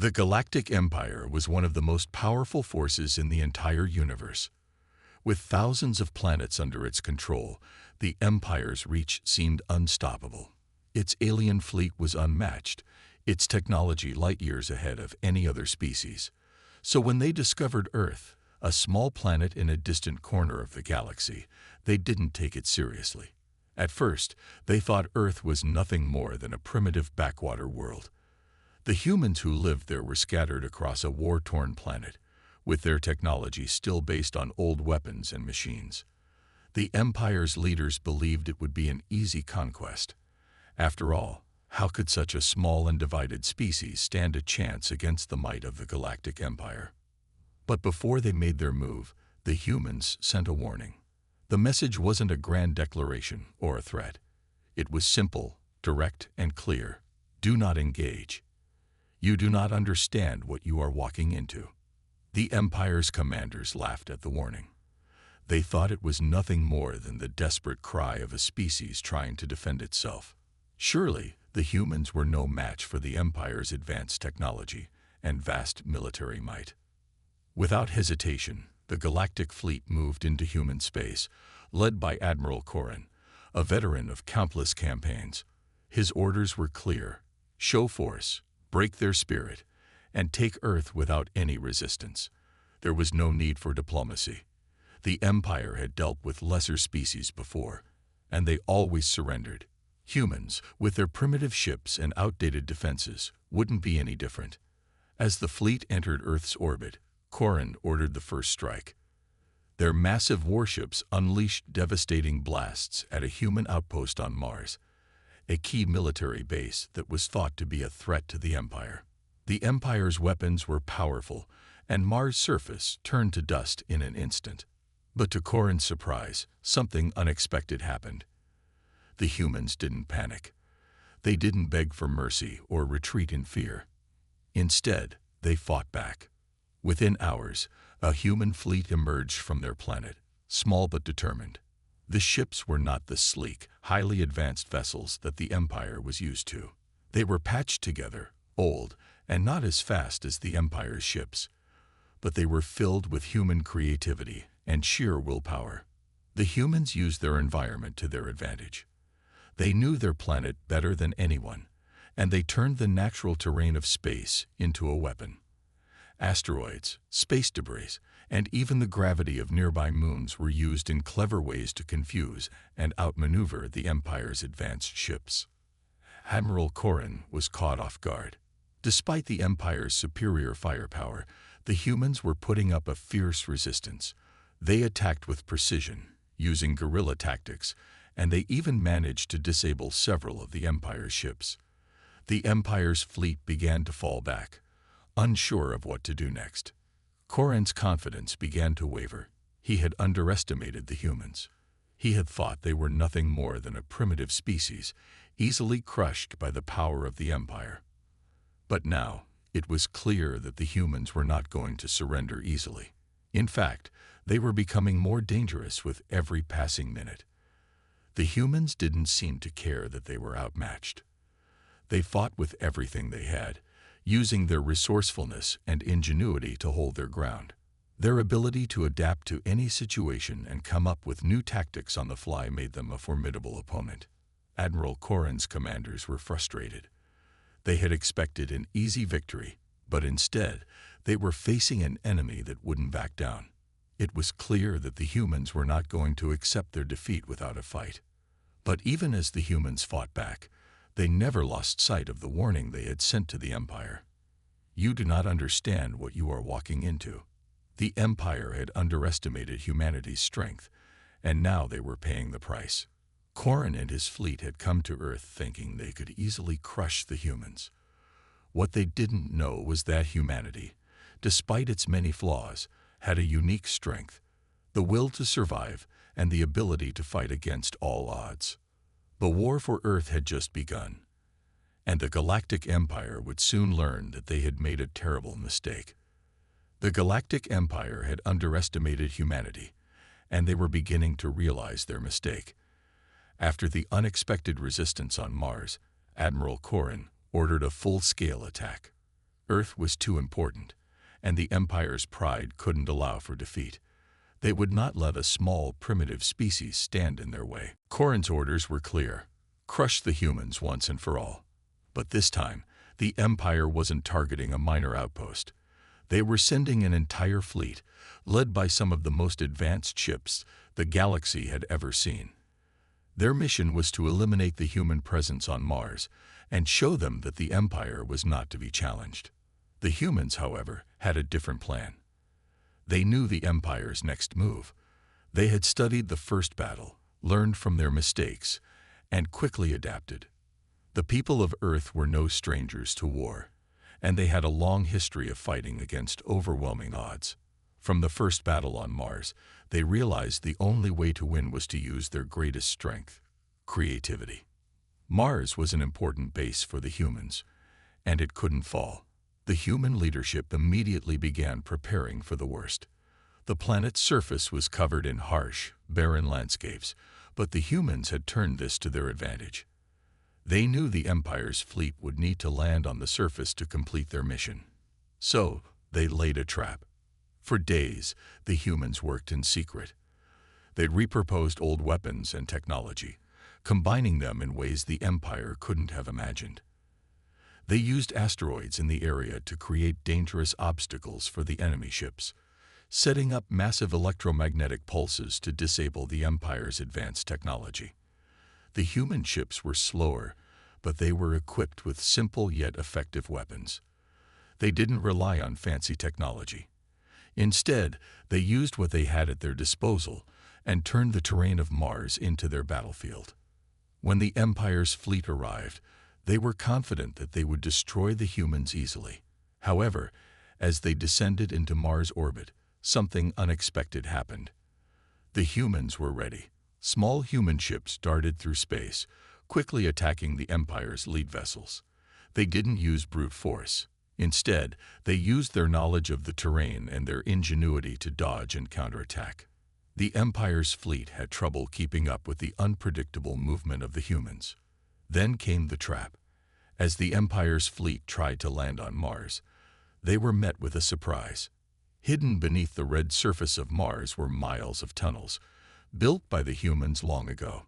The Galactic Empire was one of the most powerful forces in the entire universe. With thousands of planets under its control, the Empire's reach seemed unstoppable. Its alien fleet was unmatched, its technology light years ahead of any other species. So when they discovered Earth, a small planet in a distant corner of the galaxy, they didn't take it seriously. At first, they thought Earth was nothing more than a primitive backwater world. The humans who lived there were scattered across a war-torn planet, with their technology still based on old weapons and machines. The Empire's leaders believed it would be an easy conquest. After all, how could such a small and divided species stand a chance against the might of the Galactic Empire? But before they made their move, the humans sent a warning. The message wasn't a grand declaration or a threat. It was simple, direct, and clear. Do not engage. You do not understand what you are walking into. The Empire's commanders laughed at the warning. They thought it was nothing more than the desperate cry of a species trying to defend itself. Surely, the humans were no match for the Empire's advanced technology and vast military might. Without hesitation, the Galactic Fleet moved into human space, led by Admiral Corrin, a veteran of countless campaigns. His orders were clear: show force, break their spirit, and take Earth without any resistance. There was no need for diplomacy. The Empire had dealt with lesser species before, and they always surrendered. Humans, with their primitive ships and outdated defenses, wouldn't be any different. As the fleet entered Earth's orbit, Corrin ordered the first strike. Their massive warships unleashed devastating blasts at a human outpost on Mars, a key military base that was thought to be a threat to the Empire. The Empire's weapons were powerful, and Mars' surface turned to dust in an instant. But to Corrin's surprise, something unexpected happened. The humans didn't panic. They didn't beg for mercy or retreat in fear. Instead, they fought back. Within hours, a human fleet emerged from their planet, small but determined. The ships were not the sleek, highly advanced vessels that the Empire was used to. They were patched together, old, and not as fast as the Empire's ships. But they were filled with human creativity and sheer willpower. The humans used their environment to their advantage. They knew their planet better than anyone, and they turned the natural terrain of space into a weapon. Asteroids, space debris, and even the gravity of nearby moons were used in clever ways to confuse and outmaneuver the Empire's advanced ships. Admiral Corrin was caught off guard. Despite the Empire's superior firepower, the humans were putting up a fierce resistance. They attacked with precision, using guerrilla tactics, and they even managed to disable several of the Empire's ships. The Empire's fleet began to fall back, unsure of what to do next. Corrin's confidence began to waver. He had underestimated the humans. He had thought they were nothing more than a primitive species, easily crushed by the power of the Empire. But now, it was clear that the humans were not going to surrender easily. In fact, they were becoming more dangerous with every passing minute. The humans didn't seem to care that they were outmatched. They fought with everything they had, using their resourcefulness and ingenuity to hold their ground. Their ability to adapt to any situation and come up with new tactics on the fly made them a formidable opponent. Admiral Corrin's commanders were frustrated. They had expected an easy victory, but instead, they were facing an enemy that wouldn't back down. It was clear that the humans were not going to accept their defeat without a fight. But even as the humans fought back, they never lost sight of the warning they had sent to the Empire. You do not understand what you are walking into. The Empire had underestimated humanity's strength, and now they were paying the price. Corrin and his fleet had come to Earth thinking they could easily crush the humans. What they didn't know was that humanity, despite its many flaws, had a unique strength, the will to survive and the ability to fight against all odds. The war for Earth had just begun, and the Galactic Empire would soon learn that they had made a terrible mistake. The Galactic Empire had underestimated humanity, and they were beginning to realize their mistake. After the unexpected resistance on Mars, Admiral Corrin ordered a full-scale attack. Earth was too important, and the Empire's pride couldn't allow for defeat. They would not let a small, primitive species stand in their way. Corrin's orders were clear: crush the humans once and for all. But this time, the Empire wasn't targeting a minor outpost. They were sending an entire fleet, led by some of the most advanced ships the galaxy had ever seen. Their mission was to eliminate the human presence on Mars and show them that the Empire was not to be challenged. The humans, however, had a different plan. They knew the Empire's next move. They had studied the first battle, learned from their mistakes, and quickly adapted. The people of Earth were no strangers to war, and they had a long history of fighting against overwhelming odds. From the first battle on Mars, they realized the only way to win was to use their greatest strength: creativity. Mars was an important base for the humans, and it couldn't fall. The human leadership immediately began preparing for the worst. The planet's surface was covered in harsh, barren landscapes, but the humans had turned this to their advantage. They knew the Empire's fleet would need to land on the surface to complete their mission. So, they laid a trap. For days, the humans worked in secret. They'd repurposed old weapons and technology, combining them in ways the Empire couldn't have imagined. They used asteroids in the area to create dangerous obstacles for the enemy ships, setting up massive electromagnetic pulses to disable the Empire's advanced technology. The human ships were slower, but they were equipped with simple yet effective weapons. They didn't rely on fancy technology. Instead, they used what they had at their disposal and turned the terrain of Mars into their battlefield. When the Empire's fleet arrived, they were confident that they would destroy the humans easily. However, as they descended into Mars' orbit, something unexpected happened. The humans were ready. Small human ships darted through space, quickly attacking the Empire's lead vessels. They didn't use brute force. Instead, they used their knowledge of the terrain and their ingenuity to dodge and counterattack. The Empire's fleet had trouble keeping up with the unpredictable movement of the humans. Then came the trap. As the Empire's fleet tried to land on Mars, they were met with a surprise. Hidden beneath the red surface of Mars were miles of tunnels, built by the humans long ago.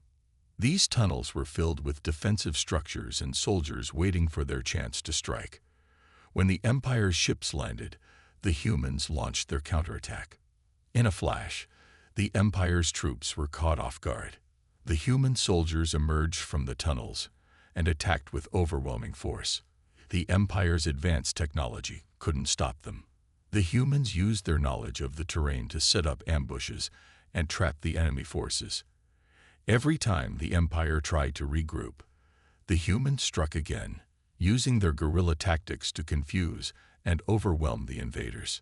These tunnels were filled with defensive structures and soldiers waiting for their chance to strike. When the Empire's ships landed, the humans launched their counterattack. In a flash, the Empire's troops were caught off guard. The human soldiers emerged from the tunnels and attacked with overwhelming force. The Empire's advanced technology couldn't stop them. The humans used their knowledge of the terrain to set up ambushes and trap the enemy forces. Every time the Empire tried to regroup, the humans struck again, using their guerrilla tactics to confuse and overwhelm the invaders.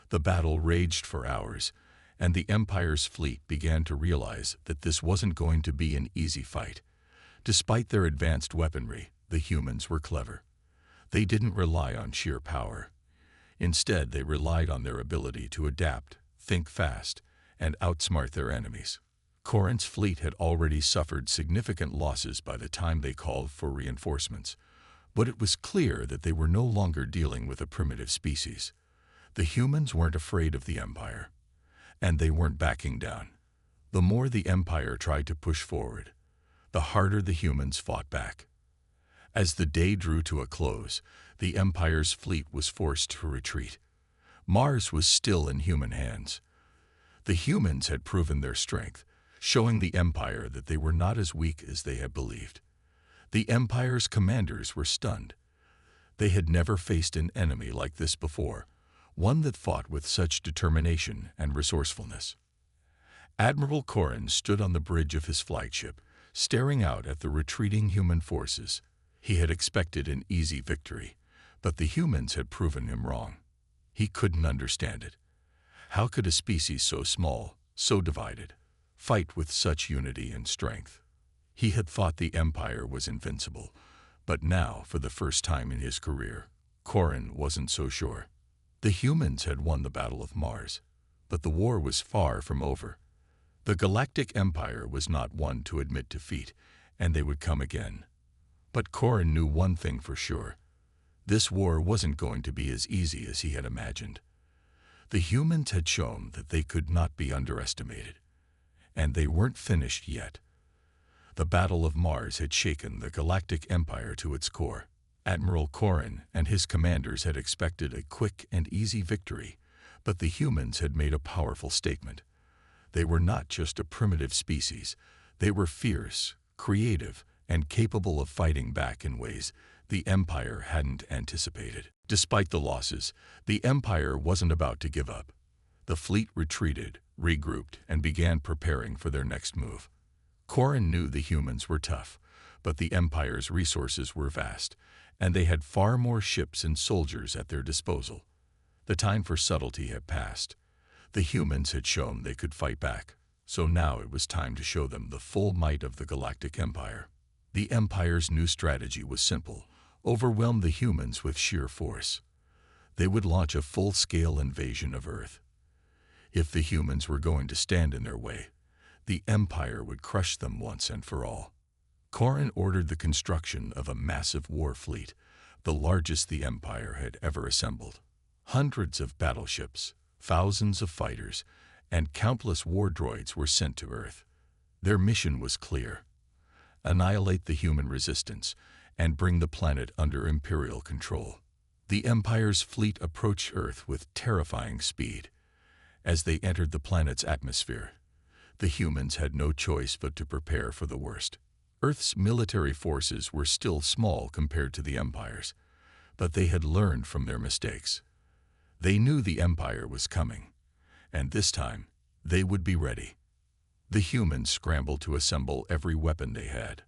The battle raged for hours, and the Empire's fleet began to realize that this wasn't going to be an easy fight. Despite their advanced weaponry, the humans were clever. They didn't rely on sheer power. Instead, they relied on their ability to adapt, think fast, and outsmart their enemies. Corrin's fleet had already suffered significant losses by the time they called for reinforcements, but it was clear that they were no longer dealing with a primitive species. The humans weren't afraid of the Empire, and they weren't backing down. The more the Empire tried to push forward, the harder the humans fought back. As the day drew to a close, the Empire's fleet was forced to retreat. Mars was still in human hands. The humans had proven their strength, showing the Empire that they were not as weak as they had believed. The Empire's commanders were stunned. They had never faced an enemy like this before, one that fought with such determination and resourcefulness. Admiral Corrin stood on the bridge of his flagship, staring out at the retreating human forces. He had expected an easy victory, but the humans had proven him wrong. He couldn't understand it. How could a species so small, so divided, fight with such unity and strength? He had thought the Empire was invincible, but now, for the first time in his career, Corrin wasn't so sure. The humans had won the Battle of Mars, but the war was far from over. The Galactic Empire was not one to admit defeat, and they would come again. But Corrin knew one thing for sure. This war wasn't going to be as easy as he had imagined. The humans had shown that they could not be underestimated, and they weren't finished yet. The Battle of Mars had shaken the Galactic Empire to its core. Admiral Corrin and his commanders had expected a quick and easy victory, but the humans had made a powerful statement. They were not just a primitive species. They were fierce, creative, and capable of fighting back in ways the Empire hadn't anticipated. Despite the losses, the Empire wasn't about to give up. The fleet retreated, regrouped, and began preparing for their next move. Corrin knew the humans were tough, but the Empire's resources were vast, and they had far more ships and soldiers at their disposal. The time for subtlety had passed. The humans had shown they could fight back, so now it was time to show them the full might of the Galactic Empire. The Empire's new strategy was simple: overwhelm the humans with sheer force. They would launch a full-scale invasion of Earth. If the humans were going to stand in their way, the Empire would crush them once and for all. Corrin ordered the construction of a massive war fleet, the largest the Empire had ever assembled. Hundreds of battleships, thousands of fighters, and countless war droids were sent to Earth. Their mission was clear: annihilate the human resistance and bring the planet under Imperial control. The Empire's fleet approached Earth with terrifying speed. As they entered the planet's atmosphere, the humans had no choice but to prepare for the worst. Earth's military forces were still small compared to the Empire's, but they had learned from their mistakes. They knew the Empire was coming, and this time they would be ready. The humans scrambled to assemble every weapon they had.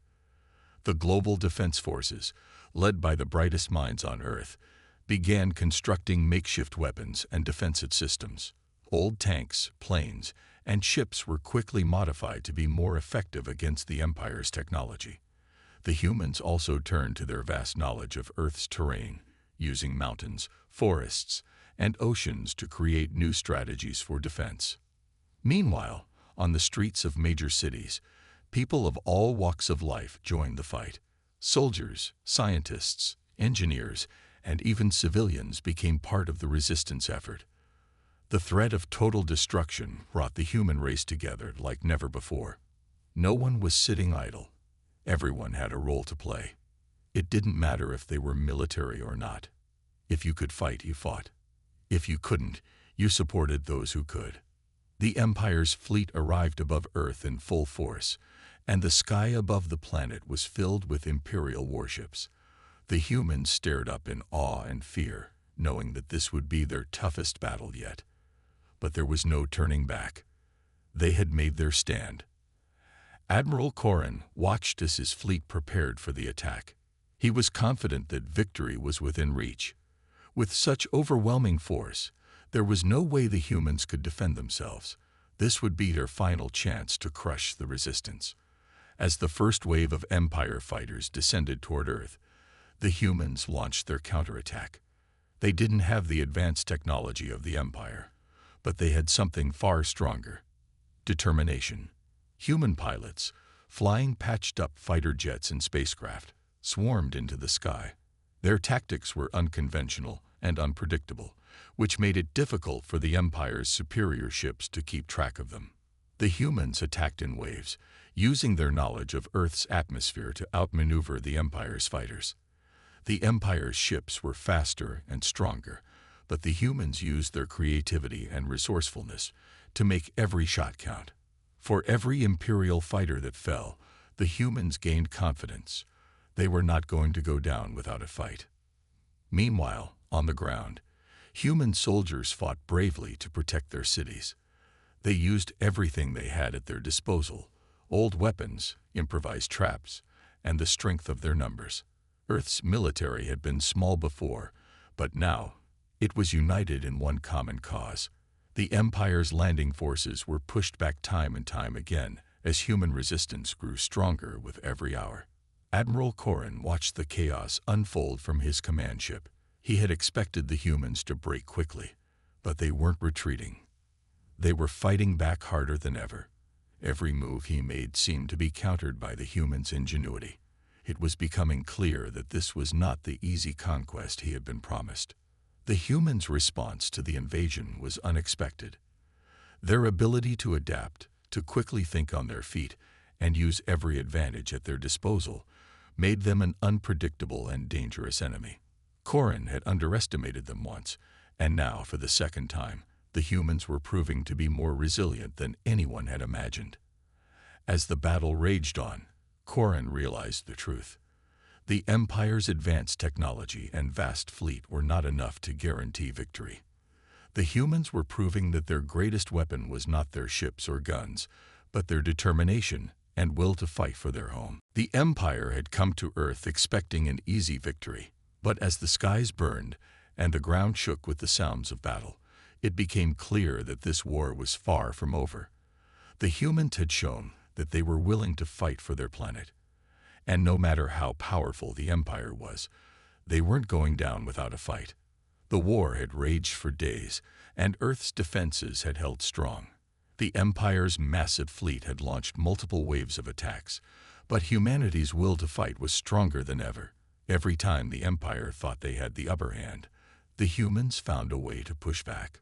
The global defense forces, led by the brightest minds on Earth, began constructing makeshift weapons and defensive systems. Old tanks, planes, and ships were quickly modified to be more effective against the Empire's technology. The humans also turned to their vast knowledge of Earth's terrain, using mountains, forests, and oceans to create new strategies for defense. Meanwhile, on the streets of major cities, people of all walks of life joined the fight. Soldiers, scientists, engineers, and even civilians became part of the resistance effort. The threat of total destruction brought the human race together like never before. No one was sitting idle. Everyone had a role to play. It didn't matter if they were military or not. If you could fight, you fought. If you couldn't, you supported those who could. The Empire's fleet arrived above Earth in full force, and the sky above the planet was filled with Imperial warships. The humans stared up in awe and fear, knowing that this would be their toughest battle yet. But there was no turning back. They had made their stand. Admiral Corrin watched as his fleet prepared for the attack. He was confident that victory was within reach. With such overwhelming force, there was no way the humans could defend themselves. This would be their final chance to crush the resistance. As the first wave of Empire fighters descended toward Earth, the humans launched their counterattack. They didn't have the advanced technology of the Empire, but they had something far stronger: determination. Human pilots, flying patched-up fighter jets and spacecraft, swarmed into the sky. Their tactics were unconventional and unpredictable, which made it difficult for the Empire's superior ships to keep track of them. The humans attacked in waves, using their knowledge of Earth's atmosphere to outmaneuver the Empire's fighters. The Empire's ships were faster and stronger, but the humans used their creativity and resourcefulness to make every shot count. For every Imperial fighter that fell, the humans gained confidence. They were not going to go down without a fight. Meanwhile, on the ground, human soldiers fought bravely to protect their cities. They used everything they had at their disposal: old weapons, improvised traps, and the strength of their numbers. Earth's military had been small before, but now it was united in one common cause. The Empire's landing forces were pushed back time and time again as human resistance grew stronger with every hour. Admiral Corrin watched the chaos unfold from his command ship. He had expected the humans to break quickly, but they weren't retreating. They were fighting back harder than ever. Every move he made seemed to be countered by the humans' ingenuity. It was becoming clear that this was not the easy conquest he had been promised. The humans' response to the invasion was unexpected. Their ability to adapt, to quickly think on their feet, and use every advantage at their disposal made them an unpredictable and dangerous enemy. Corin had underestimated them once, and now, for the second time, the humans were proving to be more resilient than anyone had imagined. As the battle raged on, Corin realized the truth. The Empire's advanced technology and vast fleet were not enough to guarantee victory. The humans were proving that their greatest weapon was not their ships or guns, but their determination and will to fight for their home. The Empire had come to Earth expecting an easy victory, but as the skies burned and the ground shook with the sounds of battle, it became clear that this war was far from over. The humans had shown that they were willing to fight for their planet, and no matter how powerful the Empire was, they weren't going down without a fight. The war had raged for days, and Earth's defenses had held strong. The Empire's massive fleet had launched multiple waves of attacks, but humanity's will to fight was stronger than ever. Every time the Empire thought they had the upper hand, the humans found a way to push back.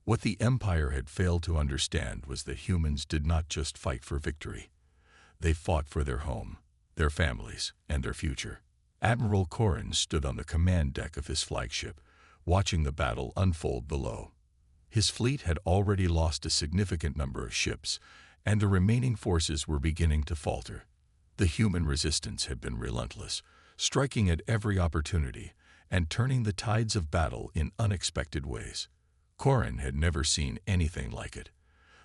What the Empire had failed to understand was that humans did not just fight for victory. They fought for their home, their families, and their future. Admiral Corin stood on the command deck of his flagship, watching the battle unfold below. His fleet had already lost a significant number of ships, and the remaining forces were beginning to falter. The human resistance had been relentless, striking at every opportunity and turning the tides of battle in unexpected ways. Corin had never seen anything like it.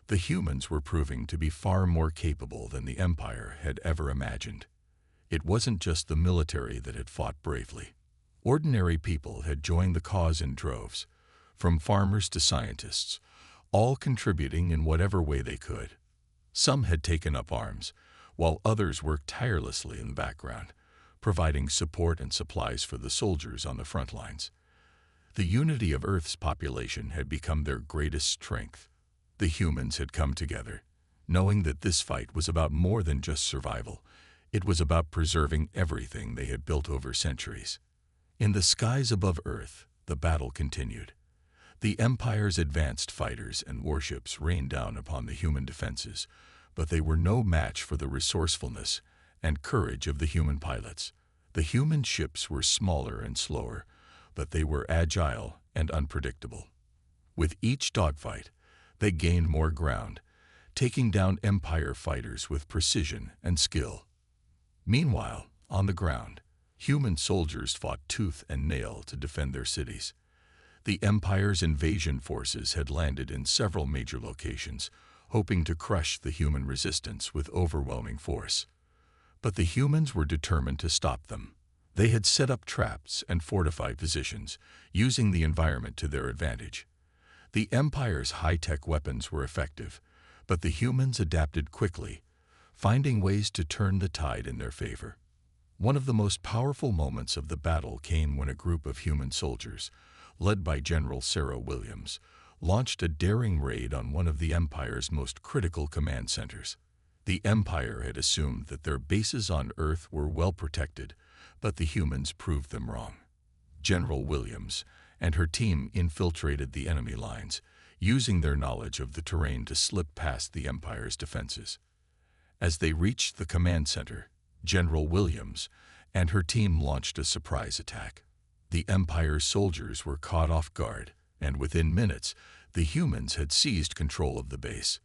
The humans were proving to be far more capable than the Empire had ever imagined. It wasn't just the military that had fought bravely. Ordinary people had joined the cause in droves, from farmers to scientists, all contributing in whatever way they could. Some had taken up arms, while others worked tirelessly in the background, providing support and supplies for the soldiers on the front lines. The unity of Earth's population had become their greatest strength. The humans had come together, knowing that this fight was about more than just survival. It was about preserving everything they had built over centuries. In the skies above Earth, the battle continued. The Empire's advanced fighters and warships rained down upon the human defenses, but they were no match for the resourcefulness and courage of the human pilots. The human ships were smaller and slower, but they were agile and unpredictable. With each dogfight, they gained more ground, taking down Empire fighters with precision and skill. Meanwhile, on the ground, human soldiers fought tooth and nail to defend their cities. The Empire's invasion forces had landed in several major locations, hoping to crush the human resistance with overwhelming force. But the humans were determined to stop them. They had set up traps and fortified positions, using the environment to their advantage. The Empire's high-tech weapons were effective, but the humans adapted quickly, finding ways to turn the tide in their favor. One of the most powerful moments of the battle came when a group of human soldiers, led by General Sarah Williams, launched a daring raid on one of the Empire's most critical command centers. The Empire had assumed that their bases on Earth were well protected, but the humans proved them wrong. General Williams and her team infiltrated the enemy lines, using their knowledge of the terrain to slip past the Empire's defenses. As they reached the command center, General Williams and her team launched a surprise attack. The Empire's soldiers were caught off guard, and within minutes, the humans had seized control of the base.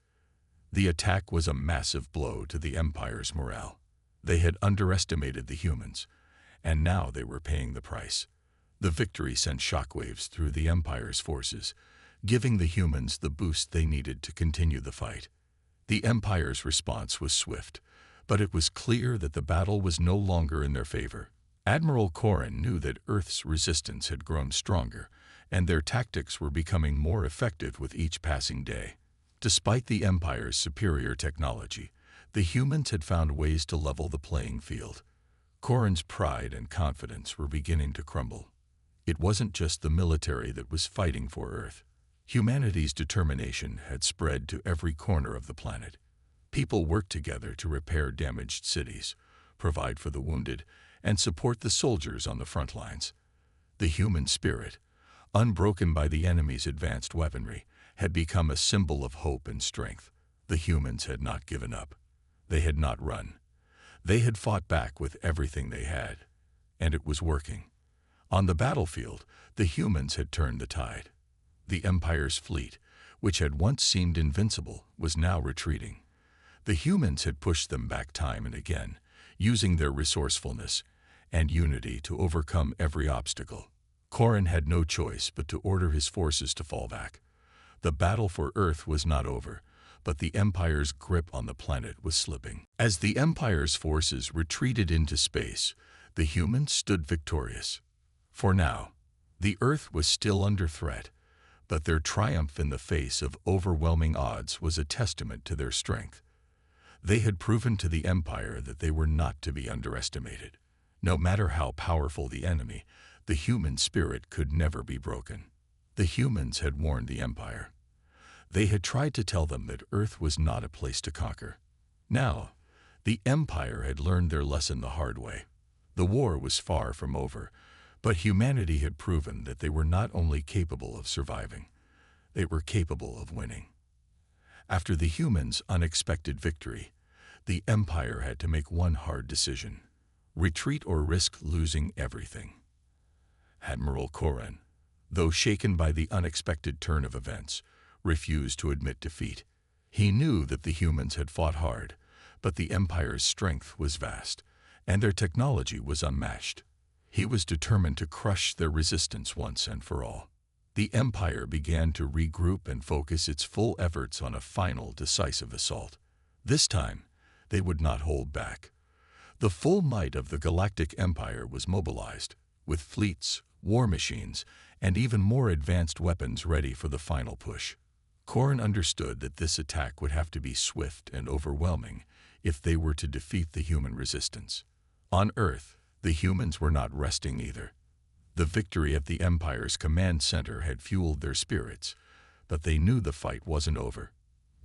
The attack was a massive blow to the Empire's morale. They had underestimated the humans, and now they were paying the price. The victory sent shockwaves through the Empire's forces, giving the humans the boost they needed to continue the fight. The Empire's response was swift, but it was clear that the battle was no longer in their favor. Admiral Corin knew that Earth's resistance had grown stronger, and their tactics were becoming more effective with each passing day. Despite the Empire's superior technology, the humans had found ways to level the playing field. Corin's pride and confidence were beginning to crumble. It wasn't just the military that was fighting for Earth. Humanity's determination had spread to every corner of the planet. People worked together to repair damaged cities, provide for the wounded, and support the soldiers on the front lines. The human spirit, unbroken by the enemy's advanced weaponry, had become a symbol of hope and strength. The humans had not given up. They had not run. They had fought back with everything they had, and it was working. On the battlefield, the humans had turned the tide. The Empire's fleet, which had once seemed invincible, was now retreating. The humans had pushed them back time and again, using their resourcefulness and unity to overcome every obstacle. Corran had no choice but to order his forces to fall back. The battle for Earth was not over, but the Empire's grip on the planet was slipping. As the Empire's forces retreated into space, the humans stood victorious. For now, the Earth was still under threat, but their triumph in the face of overwhelming odds was a testament to their strength. They had proven to the Empire that they were not to be underestimated. No matter how powerful the enemy, the human spirit could never be broken. The humans had warned the Empire. They had tried to tell them that Earth was not a place to conquer. Now, the Empire had learned their lesson the hard way. The war was far from over, but humanity had proven that they were not only capable of surviving, they were capable of winning. After the humans' unexpected victory, the Empire had to make one hard decision: retreat or risk losing everything. Admiral Corran, though shaken by the unexpected turn of events, refused to admit defeat. He knew that the humans had fought hard, but the Empire's strength was vast, and their technology was unmatched. He was determined to crush their resistance once and for all. The Empire began to regroup and focus its full efforts on a final, decisive assault. This time, they would not hold back. The full might of the Galactic Empire was mobilized, with fleets, war machines, and even more advanced weapons ready for the final push. Corran understood that this attack would have to be swift and overwhelming if they were to defeat the human resistance. On Earth, the humans were not resting either. The victory at the Empire's command center had fueled their spirits, but they knew the fight wasn't over.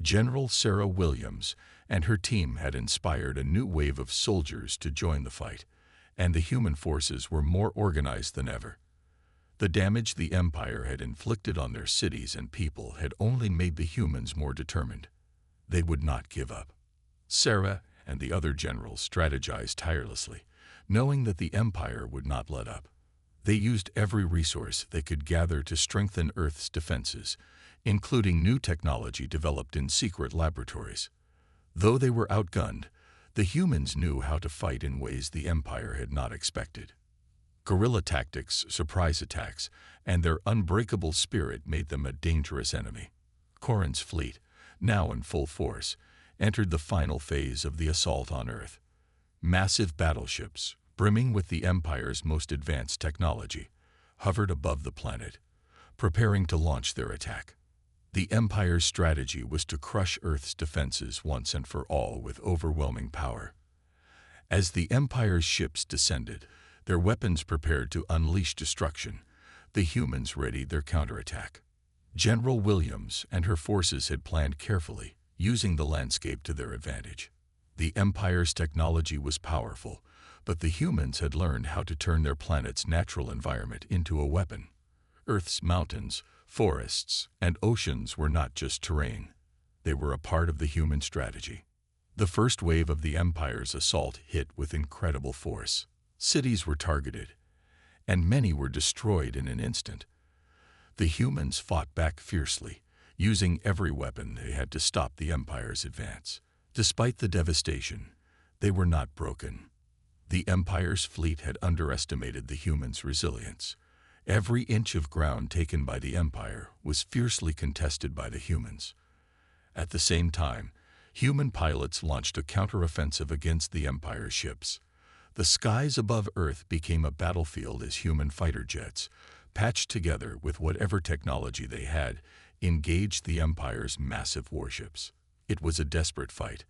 General Sarah Williams and her team had inspired a new wave of soldiers to join the fight, and the human forces were more organized than ever. The damage the Empire had inflicted on their cities and people had only made the humans more determined. They would not give up. Sarah and the other generals strategized tirelessly, knowing that the Empire would not let up. They used every resource they could gather to strengthen Earth's defenses, including new technology developed in secret laboratories. Though they were outgunned, the humans knew how to fight in ways the Empire had not expected. Guerrilla tactics, surprise attacks, and their unbreakable spirit made them a dangerous enemy. Corran's fleet, now in full force, entered the final phase of the assault on Earth. Massive battleships, brimming with the Empire's most advanced technology, hovered above the planet, preparing to launch their attack. The Empire's strategy was to crush Earth's defenses once and for all with overwhelming power. As the Empire's ships descended, their weapons prepared to unleash destruction, the humans readied their counterattack. General Williams and her forces had planned carefully, using the landscape to their advantage. The Empire's technology was powerful, but the humans had learned how to turn their planet's natural environment into a weapon. Earth's mountains, forests, and oceans were not just terrain. They were a part of the human strategy. The first wave of the Empire's assault hit with incredible force. Cities were targeted, and many were destroyed in an instant. The humans fought back fiercely, using every weapon they had to stop the Empire's advance. Despite the devastation, they were not broken. The Empire's fleet had underestimated the humans' resilience. Every inch of ground taken by the Empire was fiercely contested by the humans. At the same time, human pilots launched a counteroffensive against the Empire's ships. The skies above Earth became a battlefield as human fighter jets, patched together with whatever technology they had, engaged the Empire's massive warships. It was a desperate fight,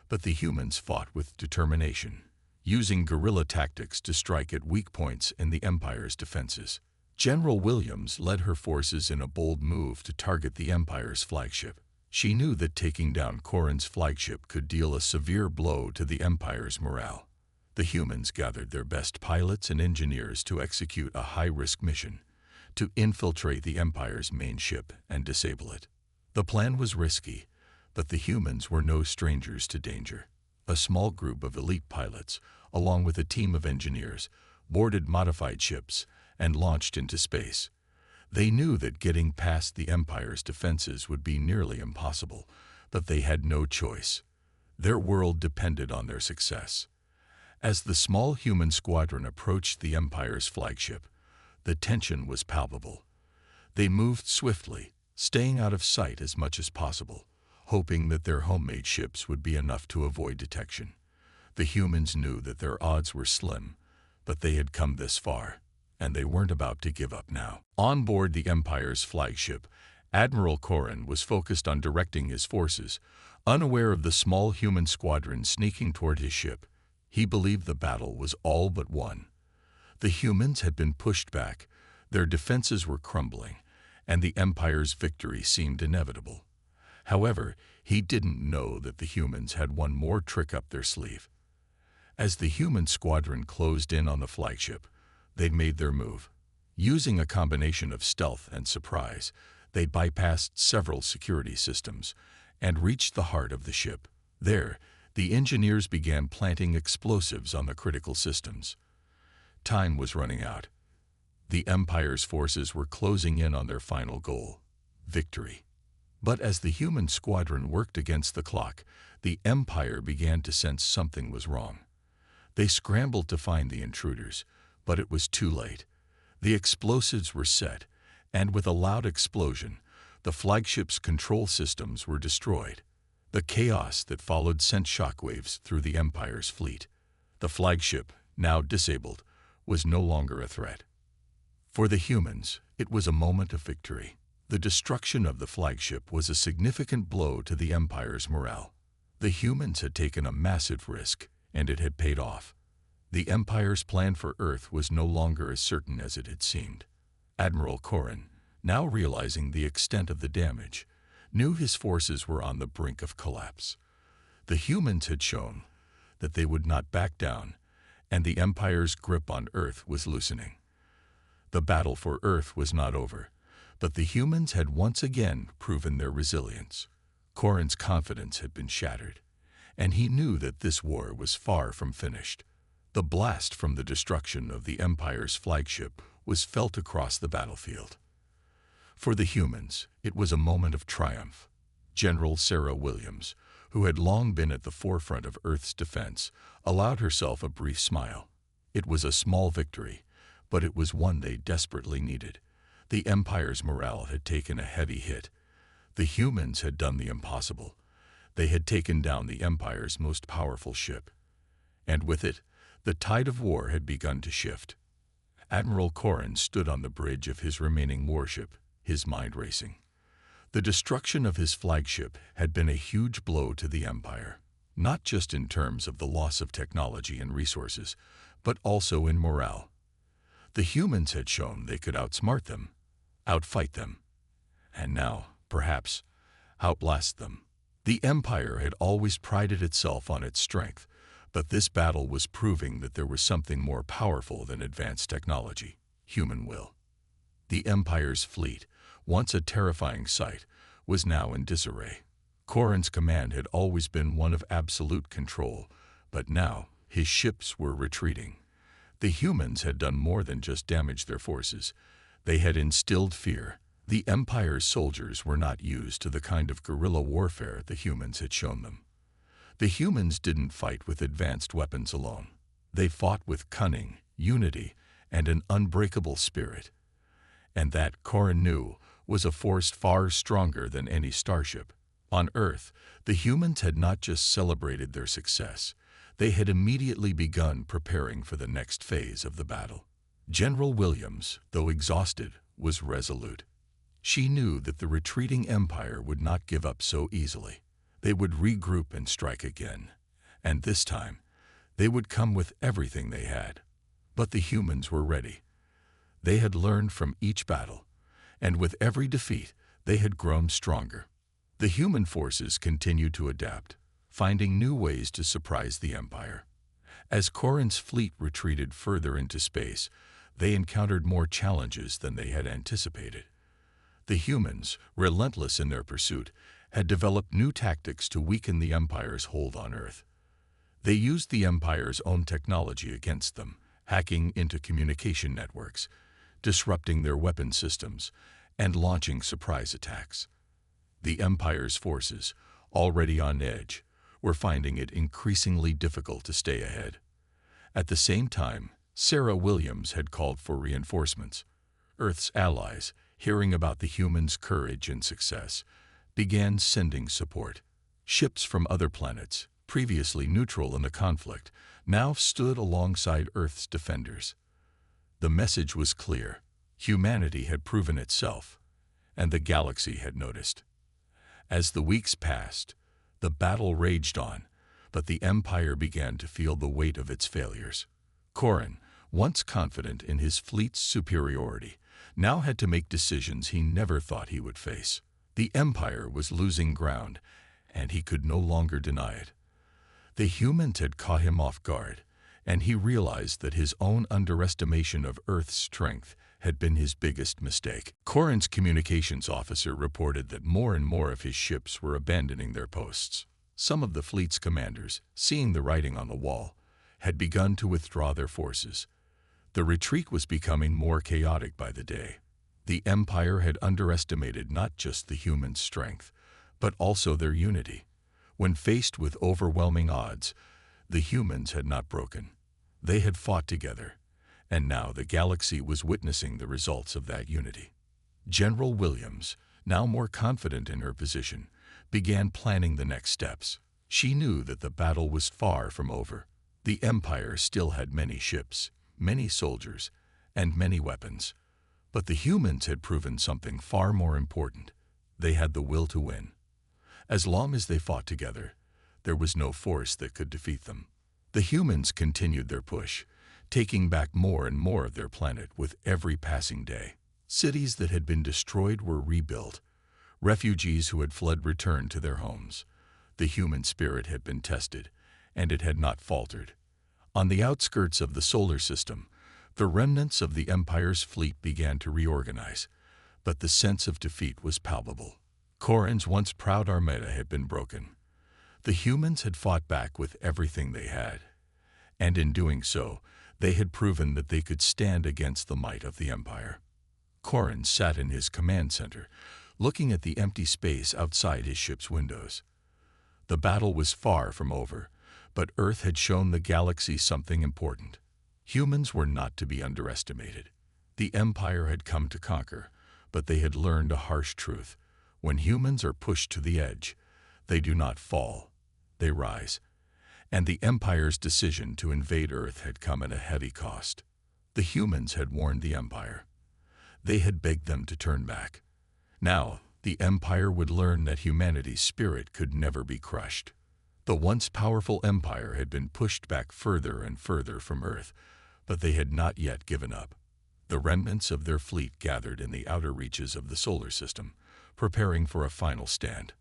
but the humans fought with determination, using guerrilla tactics to strike at weak points in the Empire's defenses. General Williams led her forces in a bold move to target the Empire's flagship. She knew that taking down Corran's flagship could deal a severe blow to the Empire's morale. The humans gathered their best pilots and engineers to execute a high-risk mission, to infiltrate the Empire's main ship and disable it. The plan was risky, but the humans were no strangers to danger. A small group of elite pilots, along with a team of engineers, boarded modified ships and launched into space. They knew that getting past the Empire's defenses would be nearly impossible, but they had no choice. Their world depended on their success. As the small human squadron approached the Empire's flagship, the tension was palpable. They moved swiftly, staying out of sight as much as possible, hoping that their homemade ships would be enough to avoid detection. The humans knew that their odds were slim, but they had come this far, and they weren't about to give up now. On board the Empire's flagship, Admiral Corrin was focused on directing his forces, unaware of the small human squadron sneaking toward his ship. He believed the battle was all but won. The humans had been pushed back, their defenses were crumbling, and the Empire's victory seemed inevitable. However, he didn't know that the humans had one more trick up their sleeve. As the human squadron closed in on the flagship, they made their move. Using a combination of stealth and surprise, they bypassed several security systems and reached the heart of the ship. There, the engineers began planting explosives on the critical systems. Time was running out. The Empire's forces were closing in on their final goal, victory. But as the human squadron worked against the clock, the Empire began to sense something was wrong. They scrambled to find the intruders, but it was too late. The explosives were set, and with a loud explosion, the flagship's control systems were destroyed. The chaos that followed sent shockwaves through the Empire's fleet. The flagship, now disabled, was no longer a threat. For the humans, it was a moment of victory. The destruction of the flagship was a significant blow to the Empire's morale. The humans had taken a massive risk, and it had paid off. The Empire's plan for Earth was no longer as certain as it had seemed. Admiral Corrin, now realizing the extent of the damage, knew his forces were on the brink of collapse. The humans had shown that they would not back down, and the Empire's grip on Earth was loosening. The battle for Earth was not over, but the humans had once again proven their resilience. Corrin's confidence had been shattered, and he knew that this war was far from finished. The blast from the destruction of the Empire's flagship was felt across the battlefield. For the humans, it was a moment of triumph. General Sarah Williams, who had long been at the forefront of Earth's defense, allowed herself a brief smile. It was a small victory, but it was one they desperately needed. The Empire's morale had taken a heavy hit. The humans had done the impossible. They had taken down the Empire's most powerful ship. And with it, the tide of war had begun to shift. Admiral Corrin stood on the bridge of his remaining warship, his mind racing. The destruction of his flagship had been a huge blow to the Empire, not just in terms of the loss of technology and resources, but also in morale. The humans had shown they could outsmart them, outfight them, and now, perhaps, outlast them. The Empire had always prided itself on its strength, but this battle was proving that there was something more powerful than advanced technology, human will. The Empire's fleet, once a terrifying sight, was now in disarray. Corrin's command had always been one of absolute control, but now his ships were retreating. The humans had done more than just damage their forces. They had instilled fear. The Empire's soldiers were not used to the kind of guerrilla warfare the humans had shown them. The humans didn't fight with advanced weapons alone. They fought with cunning, unity, and an unbreakable spirit. And that, Corrin knew, was a force far stronger than any starship. On Earth, the humans had not just celebrated their success. They had immediately begun preparing for the next phase of the battle. General Williams, though exhausted, was resolute. She knew that the retreating Empire would not give up so easily. They would regroup and strike again, and this time, they would come with everything they had. But the humans were ready. They had learned from each battle, and with every defeat, they had grown stronger. The human forces continued to adapt, finding new ways to surprise the Empire. As Corin's fleet retreated further into space, they encountered more challenges than they had anticipated. The humans, relentless in their pursuit, had developed new tactics to weaken the Empire's hold on Earth. They used the Empire's own technology against them, hacking into communication networks, disrupting their weapon systems, and launching surprise attacks. The Empire's forces, already on edge, were finding it increasingly difficult to stay ahead. At the same time, Sarah Williams had called for reinforcements. Earth's allies, hearing about the humans' courage and success, began sending support. Ships from other planets, previously neutral in the conflict, now stood alongside Earth's defenders. The message was clear. Humanity had proven itself, and the galaxy had noticed. As the weeks passed, the battle raged on, but the Empire began to feel the weight of its failures. Corin, once confident in his fleet's superiority, now had to make decisions he never thought he would face. The Empire was losing ground, and he could no longer deny it. The humans had caught him off guard, and he realized that his own underestimation of Earth's strength had been his biggest mistake. Corin's communications officer reported that more and more of his ships were abandoning their posts. Some of the fleet's commanders, seeing the writing on the wall, had begun to withdraw their forces. The retreat was becoming more chaotic by the day. The Empire had underestimated not just the humans' strength, but also their unity. When faced with overwhelming odds, the humans had not broken. They had fought together, and now the galaxy was witnessing the results of that unity. General Williams, now more confident in her position, began planning the next steps. She knew that the battle was far from over. The Empire still had many ships, many soldiers, and many weapons. But the humans had proven something far more important. They had the will to win. As long as they fought together, there was no force that could defeat them. The humans continued their push, taking back more and more of their planet with every passing day. Cities that had been destroyed were rebuilt. Refugees who had fled returned to their homes. The human spirit had been tested, and it had not faltered. On the outskirts of the solar system, the remnants of the Empire's fleet began to reorganize, but the sense of defeat was palpable. Corin's once proud armada had been broken. The humans had fought back with everything they had, and in doing so, they had proven that they could stand against the might of the Empire. Corin sat in his command center, looking at the empty space outside his ship's windows. The battle was far from over, but Earth had shown the galaxy something important. Humans were not to be underestimated. The Empire had come to conquer, but they had learned a harsh truth. When humans are pushed to the edge, they do not fall, they rise. And the Empire's decision to invade Earth had come at a heavy cost. The humans had warned the Empire. They had begged them to turn back. Now, the Empire would learn that humanity's spirit could never be crushed. The once powerful Empire had been pushed back further and further from Earth, but they had not yet given up. The remnants of their fleet gathered in the outer reaches of the solar system, preparing for a final stand.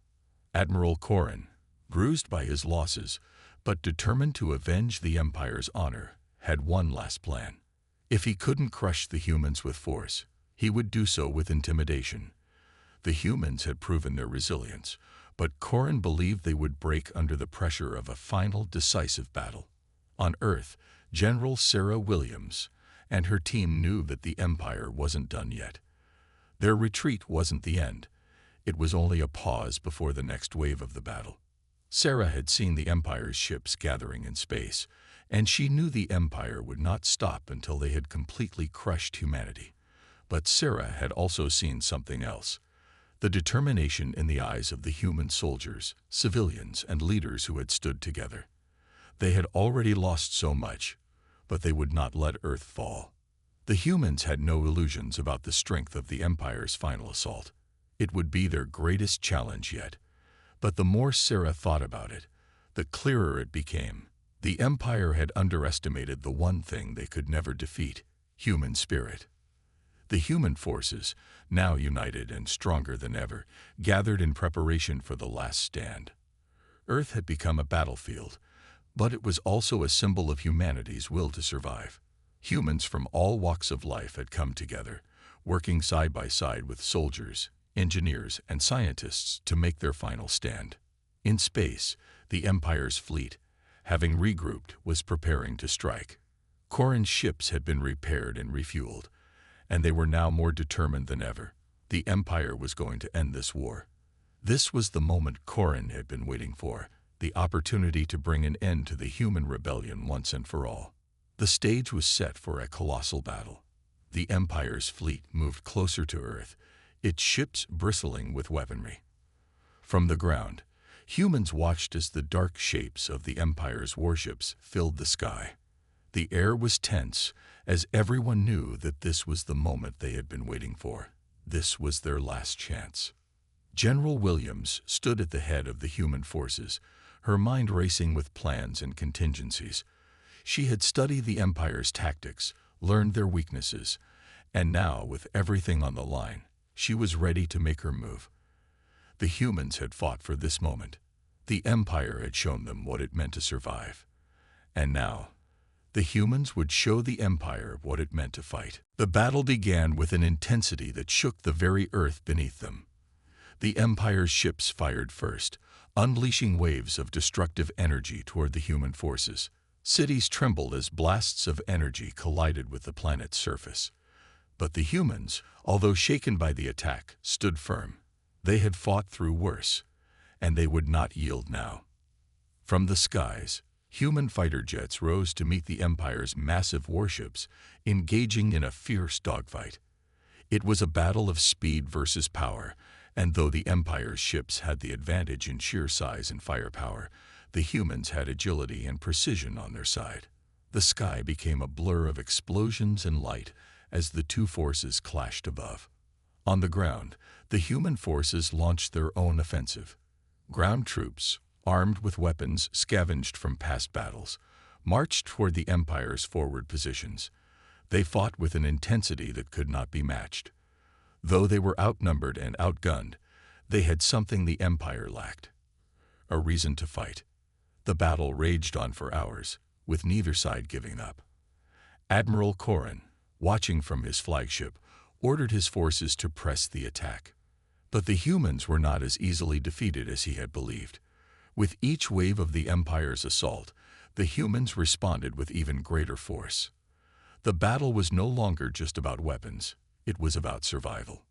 Admiral Corin, bruised by his losses, but determined to avenge the Empire's honor, had one last plan. If he couldn't crush the humans with force, he would do so with intimidation. The humans had proven their resilience, but Corin believed they would break under the pressure of a final, decisive battle. On Earth, General Sarah Williams and her team knew that the Empire wasn't done yet. Their retreat wasn't the end. It was only a pause before the next wave of the battle. Sarah had seen the Empire's ships gathering in space, and she knew the Empire would not stop until they had completely crushed humanity. But Sarah had also seen something else. The determination in the eyes of the human soldiers, civilians, and leaders who had stood together. They had already lost so much, but they would not let Earth fall. The humans had no illusions about the strength of the Empire's final assault. It would be their greatest challenge yet. But the more Sarah thought about it, the clearer it became. The Empire had underestimated the one thing they could never defeat: human spirit. The human forces, now united and stronger than ever, gathered in preparation for the last stand. Earth had become a battlefield, But it was also a symbol of humanity's will to survive. Humans from all walks of life had come together, working side by side with soldiers, engineers, and scientists to make their final stand. In space, the Empire's fleet, having regrouped, was preparing to strike. Corrin's ships had been repaired and refueled, and they were now more determined than ever. The Empire was going to end this war. This was the moment Corrin had been waiting for, the opportunity to bring an end to the human rebellion once and for all. The stage was set for a colossal battle. The Empire's fleet moved closer to Earth, its ships bristling with weaponry. From the ground, humans watched as the dark shapes of the Empire's warships filled the sky. The air was tense, as everyone knew that this was the moment they had been waiting for. This was their last chance. General Williams stood at the head of the human forces, her mind racing with plans and contingencies. She had studied the Empire's tactics, learned their weaknesses, and now, with everything on the line, she was ready to make her move. The humans had fought for this moment. The Empire had shown them what it meant to survive. And now, the humans would show the Empire what it meant to fight. The battle began with an intensity that shook the very earth beneath them. The Empire's ships fired first, unleashing waves of destructive energy toward the human forces. Cities trembled as blasts of energy collided with the planet's surface. But the humans, although shaken by the attack, stood firm. They had fought through worse, and they would not yield now. From the skies, human fighter jets rose to meet the Empire's massive warships, engaging in a fierce dogfight. It was a battle of speed versus power, and though the Empire's ships had the advantage in sheer size and firepower, the humans had agility and precision on their side. The sky became a blur of explosions and light as the two forces clashed above. On the ground, the human forces launched their own offensive. Ground troops, armed with weapons scavenged from past battles, marched toward the Empire's forward positions. They fought with an intensity that could not be matched. Though they were outnumbered and outgunned, they had something the Empire lacked: a reason to fight. The battle raged on for hours, with neither side giving up. Admiral Corrin, watching from his flagship, ordered his forces to press the attack. But the humans were not as easily defeated as he had believed. With each wave of the Empire's assault, the humans responded with even greater force. The battle was no longer just about weapons, it was about survival.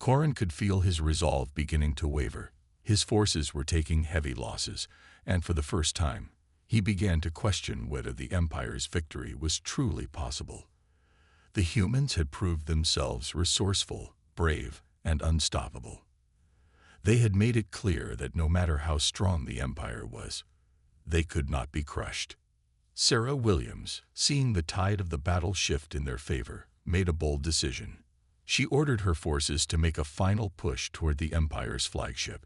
Corrin could feel his resolve beginning to waver. His forces were taking heavy losses, and for the first time, he began to question whether the Empire's victory was truly possible. The humans had proved themselves resourceful, brave, and unstoppable. They had made it clear that no matter how strong the Empire was, they could not be crushed. Sarah Williams, seeing the tide of the battle shift in their favor, made a bold decision. She ordered her forces to make a final push toward the Empire's flagship.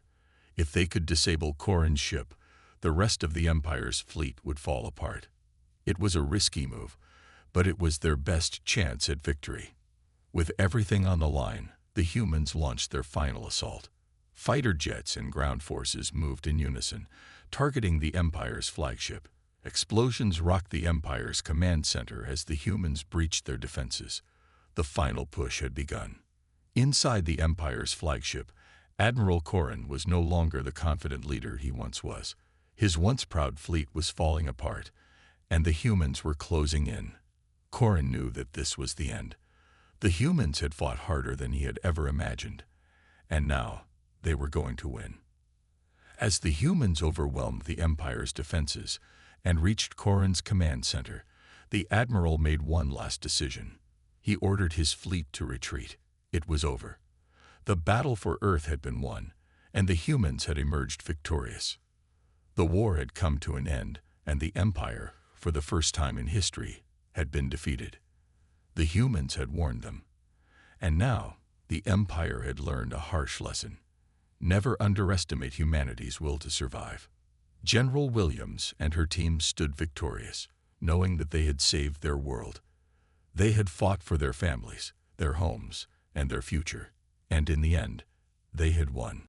If they could disable Corrin's ship, the rest of the Empire's fleet would fall apart. It was a risky move, but it was their best chance at victory. With everything on the line, the humans launched their final assault. Fighter jets and ground forces moved in unison, targeting the Empire's flagship. Explosions rocked the Empire's command center as the humans breached their defenses. The final push had begun. Inside the Empire's flagship, Admiral Corrin was no longer the confident leader he once was. His once proud fleet was falling apart, and the humans were closing in. Corrin knew that this was the end. The humans had fought harder than he had ever imagined, and now they were going to win. As the humans overwhelmed the Empire's defenses and reached Corrin's command center, the Admiral made one last decision. He ordered his fleet to retreat. It was over. The battle for Earth had been won, and the humans had emerged victorious. The war had come to an end, and the Empire, for the first time in history, had been defeated. The humans had warned them. And now, the Empire had learned a harsh lesson. Never underestimate humanity's will to survive. General Williams and her team stood victorious, knowing that they had saved their world. They had fought for their families, their homes, and their future, and in the end, they had won.